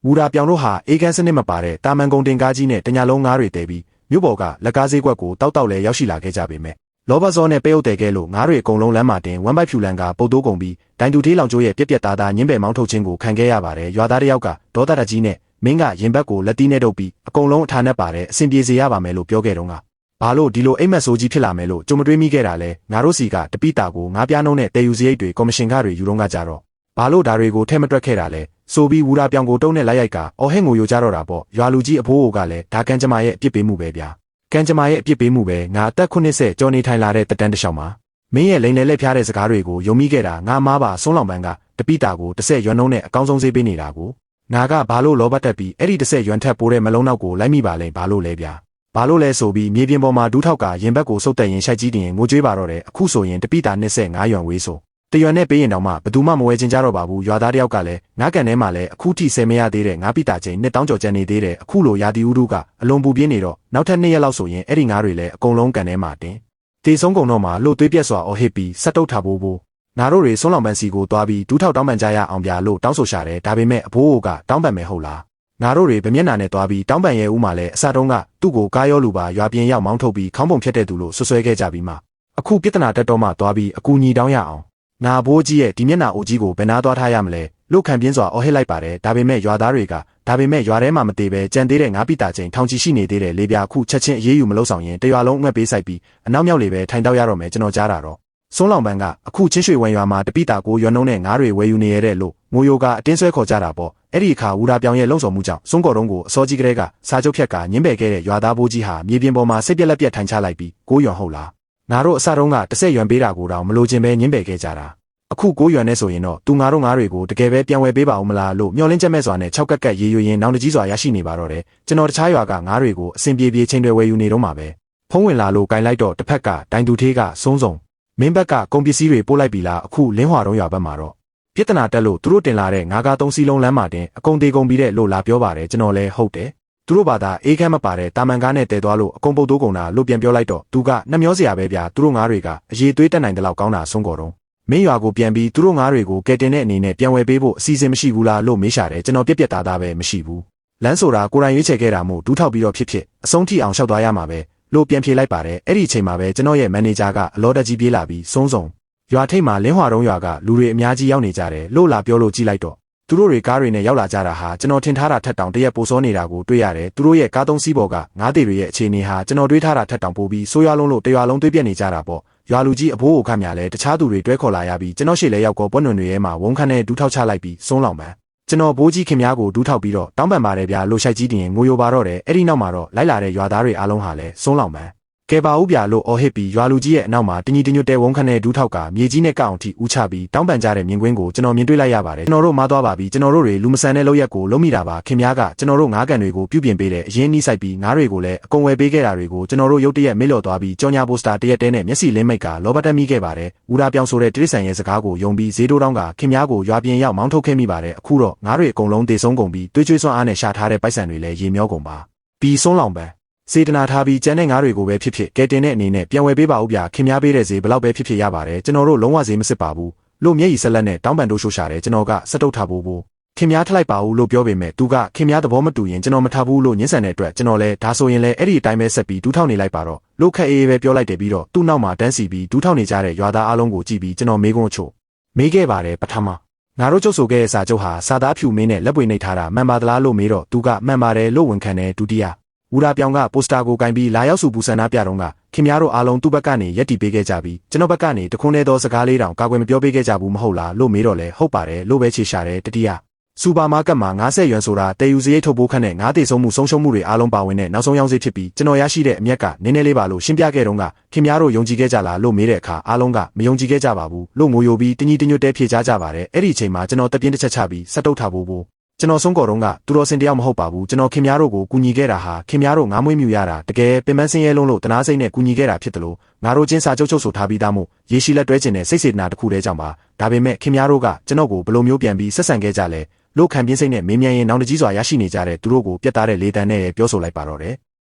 ဝူရာပြောင်တို့ဟာအေးခန်းစနစ်မပါတဲ့တာမန်ကုန်တင်ကားကြီးနဲ့တညာလုံးငါးတွေတဲပြီးမြို့ပေါ်ကလက်ကားဈေးကွက်ကိုတောက်တောက်လဲရောက်ရှိလာခဲ့ကြပေမဲ့လောဘဇောနဲ့ပဲဥတဲကဲလို့ငါးတွေအကုန်လုံးလမ်းမှာတင်ဝမ်းပိုက်ဖြူလန်ကပုတ်တိုးကုန်ပြီးဒိုင်တူသေးလောင်ကျိုးရဲ့ပြက်ပြက်သားသားညင်းပယ်မောင်းထုတ်ခြင်းကိုခံခဲ့ရပါတယ်ရွာသားတယောက်ကဒေါသတကြီးနဲ့မင်းကရင်ဘက်ကိုလက်တီးနဲ့တုပ်ပြီးအကုန်လုံးအထာနဲ့ပါတယ်အဆင်ပြေစေရပါမယ်လို့ပြောခဲ့တော့ကဘာလို့ဒီလိုအိမ်မက်ဆိုးကြီးဖြစ်လာမယ်လို့ကြုံမတွေးမိခဲ့တာလဲငါတို့စီကတပိတာကိုငါးပြားနှုံးနဲ့တဲယူစရိတ်တွေကော်မရှင်ကတွေယူတော့ကကြတော့ဘာလို့ဒါတွေကိုထဲမတွက်ခဲ့တာလဲဆိုပြီးဝူရာပြောင်ကိုတုံးနဲ့လိုက်ရိုက်ကအော်ဟဲ့ငိုယိုကြတော့တာပေါ့ရွာလူကြီးအဖိုးအိုကလည်းဒါကန်ကျမရဲ့အပြစ်ပေးမှုပဲဗျာကန်ကျမရဲ့အပြစ်ပေးမှုပဲငါအသက်80ကျော်နေထိုင်လာတဲ့တတန်းတစ်လျှောက်မှာမင်းရဲ့လိန်လေလက်ဖျားတဲ့စကားတွေကိုယုံမိခဲ့တာငါမားပါဆုံးလောင်ပန်းကတပိတာကိုတစ်ရွံနှုံးနဲ့အကောင်းဆုံးဈေးပေးနေတာကိုငါကဘာလို့လောဘတက်ပြီးအဲ့ဒီတစ်ရွံထက်ပိုးတဲ့မလုံးနောက်ကိုလိုက်မိပါလဲဘာလို့လဲဗျာဘာလို့လဲဆိုပြီးမြေပြင်ပေါ်မှာဒူးထောက်ကရင်ဘက်ကိုစုပ်တက်ရင်ရှိုက်ကြီးတင်ငိုကြွေးပါတော့တယ်အခုဆိုရင်တပိတာ25ရွံဝေးဆိုတရွံနဲ့ပေးရင်တောင်မှဘသူမှမဝဲချင်းကြတော့ပါဘူးရွာသားတယောက်ကလည်းငါးကန်ထဲမှာလည်းအခုထိဆယ်မရသေးတဲ့ငါးပိတာချင်းနှစ်တောင်းကျော်ကျန်နေသေးတယ်အခုလိုရာတီဥတုကအလွန်ပူပြင်းနေတော့နောက်ထပ်2ရက်လောက်ဆိုရင်အဲ့ဒီငါးတွေလည်းအကုန်လုံးကန်ထဲမှာတင်တေဆုံးကုန်တော့မှလို့သွေးပြက်စွာအော်ဟစ်ပြီးဆက်တုတ်ထားဖို့ငါတို့တွေဆုံးလောင်ပန်းစီကိုသွားပြီးဒူးထောက်တောင်းပန်ကြရအောင်ပြလို့တောင်းဆိုရှာတယ်ဒါပေမဲ့အဖိုးအိုကတောင်းပန်မယ်ဟုတ်လားငါတို့တွေဗမျက်နှာနဲ့သွားပြီးတောင်းပန်ရဲဦးမှာလည်းအစတုံးကသူ့ကိုကားရောလူပါရွာပြင်ရောက်မောင်းထုတ်ပြီးခေါင်းပုံဖြတ်တဲ့သူလို့ဆွဆွဲခဲ့ကြပြီးမှအခုပြဿနာတက်တော့မှသွားပြီးအကူညီတောင်းရအောင်ငါဘိုးကြီးရဲ့ဒီမျက်နှာအိုကြီးကိုဘယ်နာသွားထားရမလဲလုတ်ခံပြင်းစွာအော်ဟစ်လိုက်ပါတယ်ဒါပေမဲ့ရွာသားတွေကဒါပေမဲ့ရွာထဲမှာမတည်ပဲကြံသေးတဲ့ငါးပိတာချင်းထောင်ချီရှိနေသေးတယ်လေပြအခုချက်ချင်းအေးအေးယူမလို့ဆောင်ရင်တရွာလုံးအငှက်ပေးဆိုင်ပြီးအနောက်မြောက်လေပဲထိုင်တောက်ရတော့မယ်ကျွန်တော်ကြားတာတော့ဆုံးလောင်ပန်းကအခုချင်းရွှေဝံရွာမှာတပိတာကိုရွံနှုံးနဲ့ငါးတွေဝယ်ယူနေရတဲ့လို့ငိုယိုကအတင်းဆွဲခေါ်ကြတာပေါ့အဲ့ဒီအခါဝူရာပြောင်ရဲ့လုံဆောင်မှုကြောင့်စွန်းကော်တုံးကိုအစောကြီးကလေးကစားချုပ်ဖြက်ကညင်းပယ်ခဲ့တဲ့ရွာသားဘိုးကြီးဟာမြေပြင်ပေါ်မှာစိတ်ပြက်လက်ပြက်ထိုင်ချလိုက်ပြီးကိုးရွံဟုတ်လားငါတို့အစတုံးက10ရွံပေးတာကိုတော့မလိုချင်ပဲညင်းပယ်ခဲ့ကြတာအခု9ရွံနဲ့ဆိုရင်တော့သူငါတို့ငါးတွေကိုတကယ်ပဲပြန်ဝယ်ပေးပါဦးမလားလို့မျှော်လင့်ချက်မဲ့စွာနဲ့6ကက်ကက်ရေရွရင်နောင်တကြီးစွာရရှိနေပါတော့တယ်ကျွန်တော်တခြားရွာကငါးတွေကိုအစင်ပြေပြေချိန်တွေဝယ်ယူနေတော့မှာပဲဖုံးဝင်လာလို့ကင်လိုက်တော့တစ်ဖက်ကဒိုင်တူသေးကဆုံးစုံမင်းဘက်ကကုန်ပစ္စည်းတွေပို့လိုက်ပြီလားအခုလင်းဟွာတုံးရွာဘက်မှာတော့ပြဿနာတက်လို့သူတို့တင်လာတဲ့ငါးကား3စီးလုံးလမ်းမှာတင်အကုန်သေးကုန်ပြီးတဲ့လို့လာပြောပါတယ်ကျွန်တော်လည်းဟုတ်တယ်သူတို့ဘာသာအေးခမ်းမပါတဲ့တာမန်ကားနဲ့တဲသွားလို့အကုန်ပုတ်တိုးကုန်တာလို့ပြန်ပြောလိုက်တော့သူကနှမျောစရာပဲဗျာသူတို့ငါးတွေကအရေးသွေးတက်နိုင်တဲ့လောက်ကောင်းတာဆုံးကုန်တော့မင်းရွာကိုပြန်ပြီးသူတို့ငါးတွေကိုကဲတင်တဲ့အနေနဲ့ပြန်ဝယ်ပေးဖို့အစီအစဉ်မရှိဘူးလားလို့မေးရှာတယ်ကျွန်တော်ပြက်ပြက်သားသားပဲမရှိဘူးလမ်းဆိုတာကိုယ်တိုင်ရွေးချယ်ခဲ့တာမို့ဒူးထောက်ပြီးတော့ဖြစ်အဆုံးထိအောင်ရှောက်သွားရမှာပဲလို့ပြန်ဖြေလိုက်ပါတယ်အဲ့ဒီအချိန်မှာပဲကျွန်တော်ရဲ့မန်နေဂျာကအလောတက်ကြီးပြေးလာပြီးဆုံးစုံရွာထိပ်မှာလင်းဟွာတုံးရွာကလူတွေအများကြီးရောက်နေကြတယ်လို့လာပြောလို့ကြည့်လိုက်တော့သူတို့တွေကားတွေနဲ့ရောက်လာကြတာဟာကျွန်တော်ထင်ထားတာထက်တောင်တရက်ပိုစောနေတာကိုတွေ့ရတယ်သူတို့ရဲ့ကားသုံးစီးပေါ်ကငါးသေးတွေရဲ့အခြေအနေဟာကျွန်တော်တွေးထားတာထက်တောင်ပိုပြီးဆိုးရွားလုံးလို့တရွာလုံးတွေးပြက်နေကြတာပေါ့ရွာလူကြီးအဖိုးအိုခန့်များလဲတခြားသူတွေတွဲခေါ်လာရပြီးကျွန်တော်ရှေ့လဲရောက်ကောပွန်းနွန်တွေရဲ့မှာဝုန်းခန့်နဲ့ဒူးထောက်ချလိုက်ပြီးဆုံးလောင်ပန်းကျွန်တော်ဘိုးကြီးခင်များကိုဒူးထောက်ပြီးတော့တောင်းပန်ပါတယ်ဗျာလို့ရှိုက်ကြီးတင်ငိုယိုပါတော့တယ်အဲ့ဒီနောက်မှာတော့လိုက်လာတဲ့ရွာသားတွေအားလုံးဟာလဲဆုံးလောင်ပန်းကဲပါဦးဗျာလို့အော်ဟစ်ပြီးရွာလူကြီးရဲ့အနောက်မှာတညီတညွတ်တဲဝုန်းခန့်နဲ့ဒူးထောက်ကမြေကြီးနဲ့ကောက်အောင်ထိဦးချပြီးတောင်းပန်ကြတဲ့မြင်ကွင်းကိုကျွန်တော်မြင်တွေ့လိုက်ရပါတယ်ကျွန်တော်တို့မားသွားပါပြီကျွန်တော်တို့တွေလူမဆန်တဲ့လောက်ရက်ကိုလုံးမိတာပါခင်များကကျွန်တော်တို့ငါးကန်တွေကိုပြုပြင်ပေးတဲ့အရင်နီးဆိုင်ပြီးငါးတွေကိုလည်းအကုန်ဝယ်ပေးခဲ့တာတွေကိုကျွန်တော်တို့ရုတ်တရက်မေ့လျော့သွားပြီးကြော်ညာပိုစတာတရက်တဲနဲ့မျက်စိလင်းမိတ်ကလောဘတက်မိခဲ့ပါတယ်ဦးရာပြောင်ဆိုတဲ့တိရစ္ဆာန်ရဲ့စကားကိုယုံပြီးဈေးတိုးတောင်းကခင်များကိုရွာပြင်ရောက်မောင်းထုတ်ခဲ့မိပါတယ်အခုတော့ငါးတွေအကုန်လုံးတေဆုံးကုန်ပြီးတွေးချွေးစွမ်းအားနဲ့ရှာထားတဲ့ပိုက်ဆံတွေလည်းရေမျောကုန်ပါပြီးဆုံးလောင်ပန်းစေတနာထားပြီးကျန်တဲ့ငါးတွေကိုပဲဖြစ်ကဲတင်တဲ့အနေနဲ့ပြန်ဝယ်ပေးပါဦးဗျာခင်များပေးတဲ့ဈေးဘယ်လောက်ပဲဖြစ်ရပါတယ်ကျွန်တော်တို့လုံးဝဈေးမစစ်ပါဘူးလို့မျက်ရည်ဆက်လက်နဲ့တောင်းပန်တို့ရှို့ရှာတယ်ကျွန်တော်ကစက်တုတ်ထားဖို့ခင်များထလိုက်ပါဦးလို့ပြောပေမဲ့သူကခင်များသဘောမတူရင်ကျွန်တော်မထားဘူးလို့ညှင်းဆန်တဲ့အတွက်ကျွန်တော်လည်းဒါဆိုရင်လည်းအဲ့ဒီအတိုင်းပဲဆက်ပြီးဒူးထောက်နေလိုက်ပါတော့လို့ခက်အေးပဲပြောလိုက်တယ်ပြီးတော့သူ့နောက်မှာတန်းစီပြီးဒူးထောက်နေကြတဲ့ရွာသားအလုံးကိုကြည့်ပြီးကျွန်တော်မေးခွန်းချို့မေးခဲ့ပါတယ်ပထမငါတို့ကျုပ်ဆိုခဲ့တဲ့စာချုပ်ဟာစာသားဖြူမင်းနဲ့လက်ပွေနှိပ်ထားတာမှန်ပါသလားလို့မေးတော့သူကမှန်ပါတယ်လို့ဝန်ခံတယ်ဒုတိယဝူရာပြောင်ကပိုစတာကိုကင်ပြီးလာရောက်စုပူဆန္ဒပြတော့ကခင်များတို့အားလုံးသူ့ဘက်ကနေရက်တီပေးခဲ့ကြပြီးကျွန်တော်ဘက်ကနေတခွန်းသေးသောစကားလေးတောင်ကာကွယ်မပြောပေးခဲ့ကြဘူးမဟုတ်လားလို့မေးတော့လဲဟုတ်ပါတယ်လို့ပဲခြေရှာတယ်တတိယစူပါမားကတ်မှာ90ရွမ်ဆိုတာတည်ယူစရိတ်ထုတ်ဖို့ခန့်နဲ့ငါးတေဆုံးမှုဆုံးရှုံးမှုတွေအားလုံးပါဝင်တဲ့နောက်ဆုံးရောင်းစည်းဖြစ်ပြီးကျွန်တော်ရရှိတဲ့အမြက်ကနည်းနည်းလေးပါလို့ရှင်းပြခဲ့တော့ကခင်များတို့ယုံကြည်ခဲ့ကြလားလို့မေးတဲ့အခါအားလုံးကမယုံကြည်ခဲ့ကြပါဘူးလို့ငိုယိုပြီးတညီတညွတ်တဲဖြေချကြပါတယ်အဲ့ဒီအချိန်မှာကျွန်တော်တပြင်းတစ်ချက်ချပြီးစက်တုတ်ထားဖို့ကျွန်တော်ဆုံးကော်တုံးကသူတော်စင်တယောက်မဟုတ်ပါဘူးကျွန်တော်ခင်များတို့ကိုကူညီခဲ့တာဟာခင်များတို့ငါးမွေးမြူရတာတကယ်ပင်ပန်းစင်းရဲလုံးလို့တနာစိတ်နဲ့ကူညီခဲ့တာဖြစ်တယ်လို့ငါတို့ချင်းစာချုပ်ဆိုထားပြီးသားမို့ရေရှိလက်တွဲကျင်တဲ့စိတ်စေတနာတစ်ခုတည်းကြောင့်ပါဒါပေမဲ့ခင်များတို့ကကျွန်တော်ကိုဘယ်လိုမျိုးပြန်ပြီးဆက်ဆံခဲ့ကြလဲလို့ခံပြင်းစိတ်နဲ့မင်းမြန်ရင်နောင်တကြီးစွာရရှိနေကြတဲ့သူတို့ကိုပြတ်သားတဲ့လေတန်းနဲ့ပြောဆိုလိုက်ပါတော့တယ်